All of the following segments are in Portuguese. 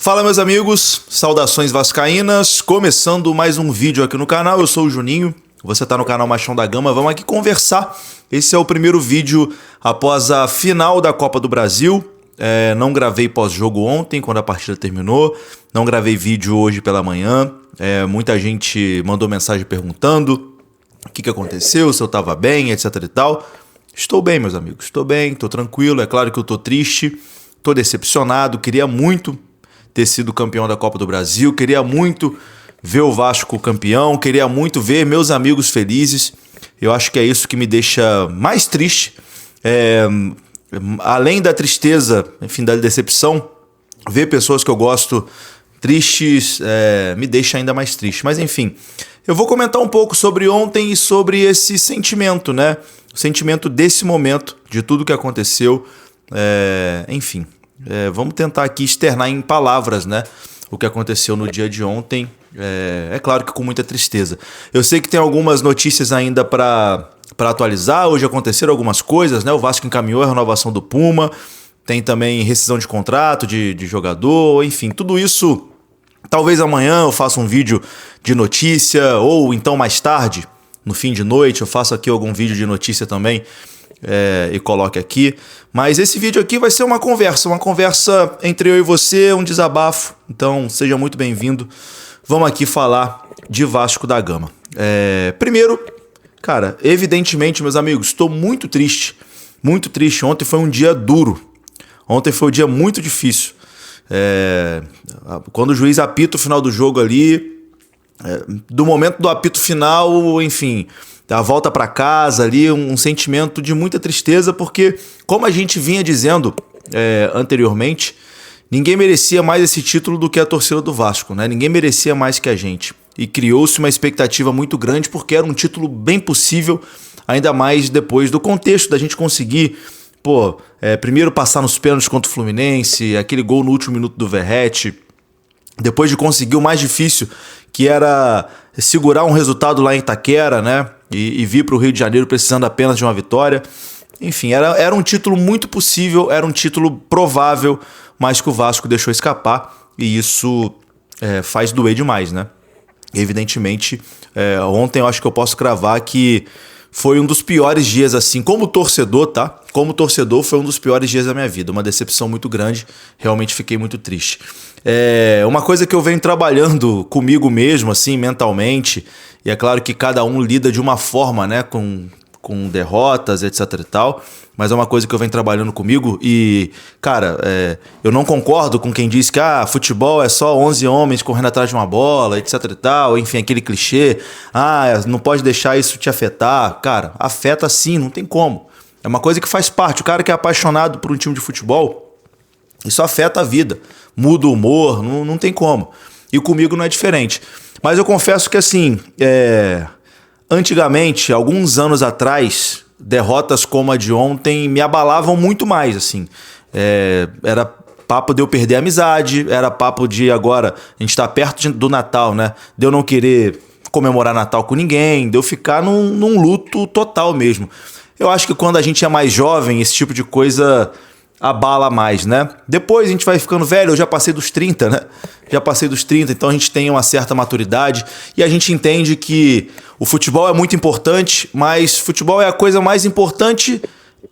Fala, meus amigos, saudações vascaínas, começando mais um vídeo aqui no canal. Eu sou o Juninho, você está no canal Machão da Gama, vamos aqui conversar. Esse é o primeiro vídeo após a final da Copa do Brasil. Não gravei pós-jogo ontem, quando a partida terminou, não gravei vídeo hoje pela manhã. Muita gente mandou mensagem perguntando o que aconteceu, se eu estava bem, etc e tal. Estou bem, meus amigos, estou bem, estou tranquilo. É claro que eu estou triste, estou decepcionado, queria muito ter sido campeão da Copa do Brasil, queria muito ver o Vasco campeão, queria muito ver meus amigos felizes. Eu acho que é isso que me deixa mais triste. Além da tristeza, enfim, da decepção, ver pessoas que eu gosto tristes me deixa ainda mais triste. Mas enfim, eu vou comentar um pouco sobre ontem e sobre esse sentimento, né? O sentimento desse momento, de tudo que aconteceu, enfim. Vamos tentar aqui externar em palavras, né, o que aconteceu no dia de ontem. É claro que com muita tristeza. Eu sei que tem algumas notícias ainda para atualizar. Hoje aconteceram algumas coisas, né? O Vasco encaminhou a renovação do Puma. Tem também rescisão de contrato de jogador. Enfim, tudo isso. Talvez amanhã eu faça um vídeo de notícia, ou então mais tarde, no fim de noite, eu faço aqui algum vídeo de notícia também. E coloque aqui. Mas esse vídeo aqui vai ser uma conversa entre eu e você, um desabafo. Então seja muito bem-vindo. Vamos aqui falar de Vasco da Gama. Primeiro, cara, evidentemente, meus amigos, estou muito triste. Muito triste. Ontem foi um dia duro. Ontem foi um dia muito difícil. Quando o juiz apita o final do jogo ali, do momento do apito final, enfim, a volta para casa ali, um sentimento de muita tristeza, porque, como a gente vinha dizendo anteriormente, ninguém merecia mais esse título do que a torcida do Vasco, né? Ninguém merecia mais que a gente. E criou-se uma expectativa muito grande, porque era um título bem possível, ainda mais depois do contexto da gente conseguir, primeiro passar nos pênaltis contra o Fluminense, aquele gol no último minuto do Verratti, depois de conseguir o mais difícil, que era segurar um resultado lá em Itaquera, né? E vir para o Rio de Janeiro precisando apenas de uma vitória. Enfim, era um título muito possível, era um título provável, mas que o Vasco deixou escapar, e isso faz doer demais, né? Evidentemente, ontem eu acho que eu posso cravar que foi um dos piores dias, assim, como torcedor, tá? Como torcedor, foi um dos piores dias da minha vida. Uma decepção muito grande, realmente fiquei muito triste. Uma coisa que eu venho trabalhando comigo mesmo, assim, mentalmente, e é claro que cada um lida de uma forma, né, com derrotas, etc e tal, mas é uma coisa que eu venho trabalhando comigo e, cara, eu não concordo com quem diz que futebol é só 11 homens correndo atrás de uma bola, etc e tal, enfim, aquele clichê, não pode deixar isso te afetar. Cara, afeta sim, não tem como. É uma coisa que faz parte. O cara que é apaixonado por um time de futebol, isso afeta a vida, muda o humor, não tem como. E comigo não é diferente. Mas eu confesso que, assim, antigamente, alguns anos atrás, derrotas como a de ontem me abalavam muito mais, assim. Era papo de eu perder a amizade, era papo de agora, a gente tá perto do Natal, né? De eu não querer comemorar Natal com ninguém, de eu ficar num luto total mesmo. Eu acho que quando a gente é mais jovem, esse tipo de coisa abala mais, né? Depois a gente vai ficando velho, eu já passei dos 30, né? Já passei dos 30, então a gente tem uma certa maturidade e a gente entende que o futebol é muito importante, mas futebol é a coisa mais importante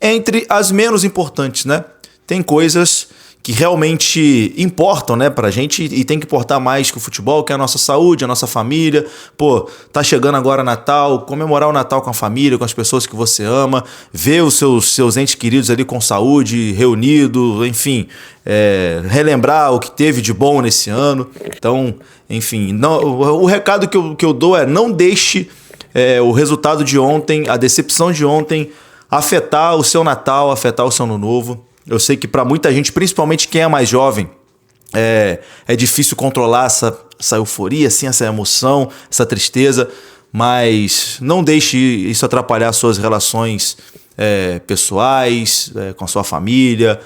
entre as menos importantes, né? Tem coisas que realmente importam, né, pra gente, e tem que importar mais que o futebol, que é a nossa saúde, a nossa família. Tá chegando agora Natal, comemorar o Natal com a família, com as pessoas que você ama, ver os seus entes queridos ali com saúde, reunidos, enfim, relembrar o que teve de bom nesse ano. Então, enfim, o recado que eu dou não deixe o resultado de ontem, a decepção de ontem, afetar o seu Natal, afetar o seu Ano Novo. Eu sei que para muita gente, principalmente quem é mais jovem, é difícil controlar essa euforia, assim, essa emoção, essa tristeza, mas não deixe isso atrapalhar suas relações pessoais, com a sua família.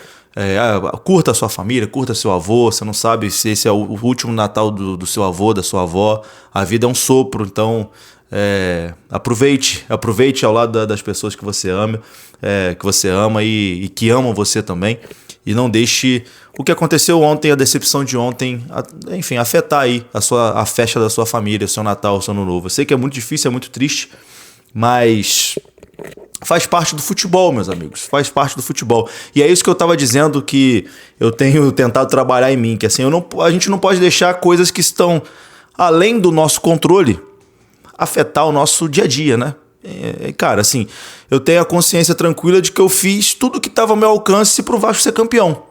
Curta a sua família, curta seu avô. Você não sabe se esse é o último Natal do seu avô, da sua avó. A vida é um sopro, então aproveite ao lado das pessoas que você ama, e que amam você também, e não deixe o que aconteceu ontem, a decepção de ontem, enfim, afetar aí a festa da sua família, o seu Natal, o seu Ano Novo. Eu sei que é muito difícil, é muito triste, mas faz parte do futebol, meus amigos, faz parte do futebol. E é isso que eu tava dizendo, que eu tenho tentado trabalhar em mim, que assim, a gente não pode deixar coisas que estão além do nosso controle afetar o nosso dia a dia, né? Cara, assim, eu tenho a consciência tranquila de que eu fiz tudo que estava ao meu alcance pro Vasco ser campeão.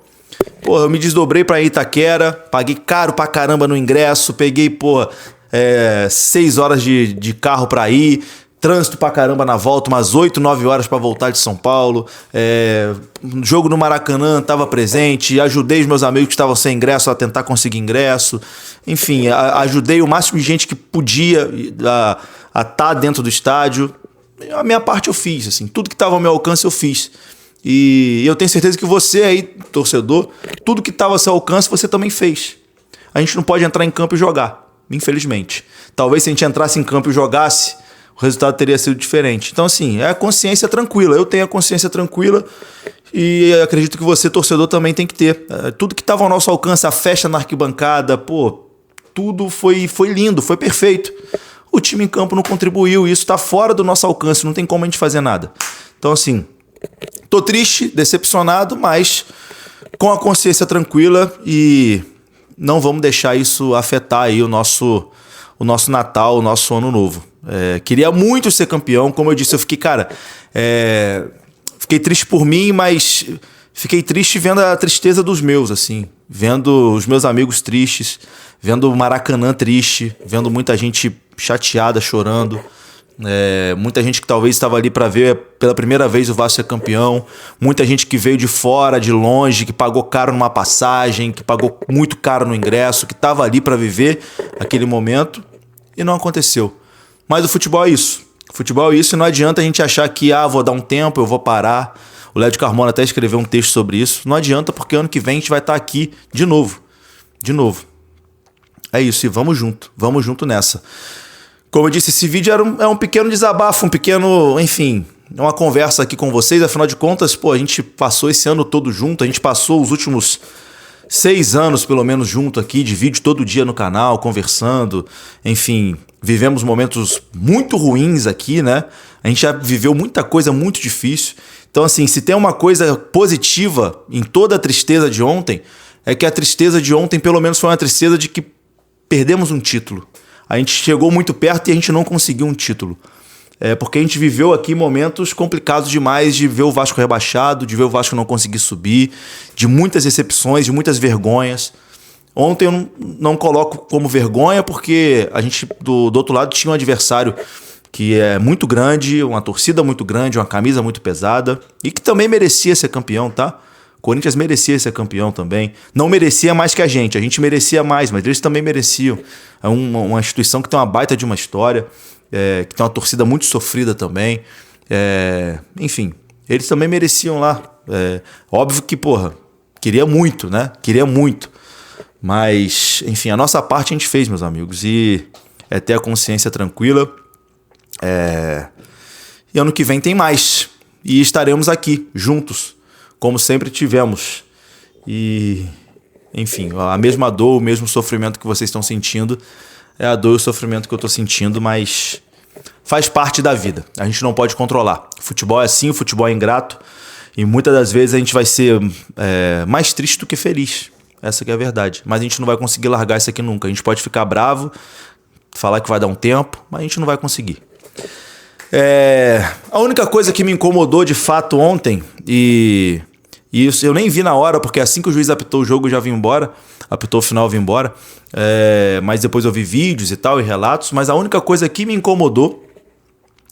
Porra, eu me desdobrei pra Itaquera, paguei caro pra caramba no ingresso, peguei, 6 horas de carro pra ir, trânsito pra caramba na volta, umas 8, 9 horas pra voltar de São Paulo. Jogo no Maracanã, tava presente, ajudei os meus amigos que estavam sem ingresso a tentar conseguir ingresso. Enfim, ajudei o máximo de gente que podia a estar dentro do estádio. A minha parte eu fiz, assim, tudo que estava ao meu alcance eu fiz. E eu tenho certeza que você aí, torcedor, tudo que estava ao seu alcance você também fez. A gente não pode entrar em campo e jogar, infelizmente. Talvez se a gente entrasse em campo e jogasse, o resultado teria sido diferente. Então, assim, é a consciência tranquila. Eu tenho a consciência tranquila e acredito que você, torcedor, também tem que ter. Tudo que estava ao nosso alcance, a festa na arquibancada, tudo foi lindo, foi perfeito. O time em campo não contribuiu, isso está fora do nosso alcance, não tem como a gente fazer nada. Então, assim, tô triste, decepcionado, mas com a consciência tranquila e não vamos deixar isso afetar aí o nosso Natal, o nosso Ano Novo. Queria muito ser campeão, como eu disse, eu fiquei, fiquei triste por mim, mas fiquei triste vendo a tristeza dos meus, assim, vendo os meus amigos tristes, vendo o Maracanã triste, vendo muita gente chateada, chorando. Muita gente que talvez estava ali para ver pela primeira vez o Vasco ser campeão, muita gente que veio de fora, de longe, que pagou caro numa passagem, que pagou muito caro no ingresso, que estava ali para viver aquele momento e não aconteceu. Mas o futebol é isso. O futebol é isso e não adianta a gente achar que vou dar um tempo, eu vou parar. O Léo de Carmona até escreveu um texto sobre isso. Não adianta, porque ano que vem a gente vai estar aqui de novo. De novo. É isso, e vamos junto nessa. Como eu disse, esse vídeo é um pequeno desabafo, enfim, uma conversa aqui com vocês. Afinal de contas, a gente passou esse ano todo junto, a gente passou os últimos 6 anos, pelo menos, junto aqui, de vídeo todo dia no canal, conversando. Enfim, vivemos momentos muito ruins aqui, né? A gente já viveu muita coisa muito difícil. Então, assim, se tem uma coisa positiva em toda a tristeza de ontem, é que a tristeza de ontem, pelo menos, foi uma tristeza de que perdemos um título. A gente chegou muito perto e a gente não conseguiu um título. Porque a gente viveu aqui momentos complicados demais de ver o Vasco rebaixado, de ver o Vasco não conseguir subir, de muitas decepções, de muitas vergonhas. Ontem eu não coloco como vergonha porque a gente do outro lado tinha um adversário que é muito grande, uma torcida muito grande, uma camisa muito pesada e que também merecia ser campeão, tá? O Corinthians merecia ser campeão também. Não merecia mais que a gente merecia mais, mas eles também mereciam. É uma instituição que tem uma baita de uma história, que tem uma torcida muito sofrida também. Enfim, eles também mereciam lá. Óbvio que, queria muito, né? Queria muito. Mas, enfim, a nossa parte a gente fez, meus amigos. E é ter a consciência tranquila. E ano que vem tem mais. E estaremos aqui, juntos. Como sempre tivemos. E, enfim, a mesma dor, o mesmo sofrimento que vocês estão sentindo é a dor e o sofrimento que eu estou sentindo, mas faz parte da vida. A gente não pode controlar. O futebol é assim, o futebol é ingrato e muitas das vezes a gente vai ser mais triste do que feliz. Essa que é a verdade. Mas a gente não vai conseguir largar isso aqui nunca. A gente pode ficar bravo, falar que vai dar um tempo, mas a gente não vai conseguir. A única coisa que me incomodou de fato ontem, e isso eu nem vi na hora, porque assim que o juiz apitou o jogo eu já vim embora, apitou o final eu vim embora, mas depois eu vi vídeos e tal, e relatos, mas a única coisa que me incomodou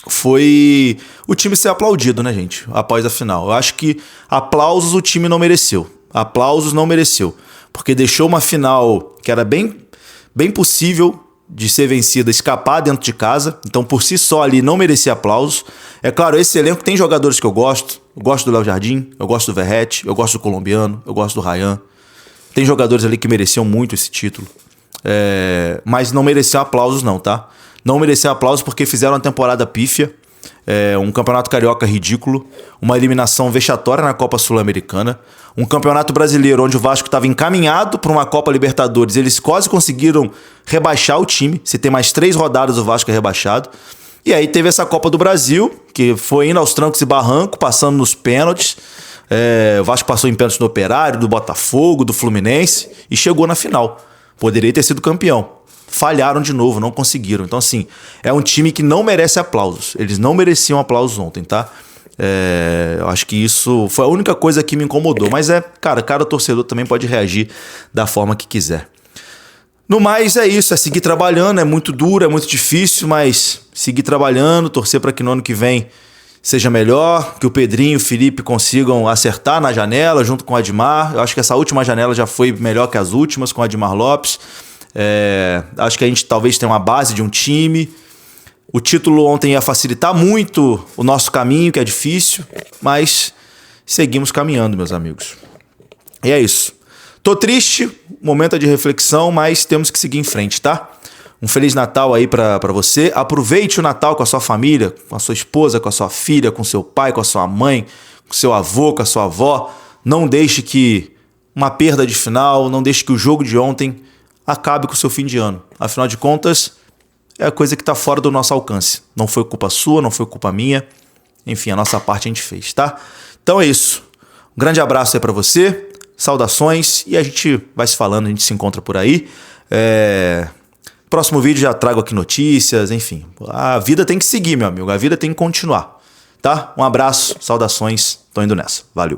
foi o time ser aplaudido, né, gente, após a final. Eu acho que aplausos o time não mereceu, porque deixou uma final que era bem possível de ser vencida, escapar dentro de casa. Então, por si só ali, não merecia aplausos. É claro, esse elenco tem jogadores que eu gosto. Eu gosto do Léo Jardim, eu gosto do Verratti, eu gosto do Colombiano, eu gosto do Ryan. Tem jogadores ali que mereciam muito esse título. Mas não mereciam aplausos não, tá? Não mereciam aplausos porque fizeram uma temporada pífia. Um campeonato carioca ridículo, uma eliminação vexatória na Copa Sul-Americana, um campeonato brasileiro onde o Vasco estava encaminhado para uma Copa Libertadores, eles quase conseguiram rebaixar o time. Se tem mais 3 rodadas, o Vasco é rebaixado. E aí teve essa Copa do Brasil, que foi indo aos trancos e barrancos, passando nos pênaltis. O Vasco passou em pênaltis do Operário, do Botafogo, do Fluminense e chegou na final. Poderia ter sido campeão. Falharam de novo, não conseguiram. Então, assim, é um time que não merece aplausos. Eles não mereciam aplausos ontem, tá? Eu acho que isso foi a única coisa que me incomodou. Mas cara, cada torcedor também pode reagir da forma que quiser. No mais, é isso. É seguir trabalhando. É muito duro, é muito difícil, mas seguir trabalhando, torcer para que no ano que vem seja melhor, que o Pedrinho e o Felipe consigam acertar na janela junto com o Admar. Eu acho que essa última janela já foi melhor que as últimas com o Admar Lopes. Acho que a gente talvez tenha uma base de um time. O título ontem ia facilitar muito o nosso caminho, que é difícil, mas seguimos caminhando, meus amigos. E é isso. Tô triste, momento de reflexão, mas temos que seguir em frente, tá? Um Feliz Natal aí pra você. Aproveite o Natal com a sua família, com a sua esposa, com a sua filha, com seu pai, com a sua mãe, com seu avô, com a sua avó. Não deixe que uma perda de final, não deixe que o jogo de ontem acabe com o seu fim de ano. Afinal de contas, é a coisa que está fora do nosso alcance. Não foi culpa sua, não foi culpa minha. Enfim, a nossa parte a gente fez, tá? Então é isso. Um grande abraço aí para você. Saudações. E a gente vai se falando, a gente se encontra por aí. Próximo vídeo já trago aqui notícias, enfim. A vida tem que seguir, meu amigo. A vida tem que continuar, tá? Um abraço, saudações. Tô indo nessa. Valeu.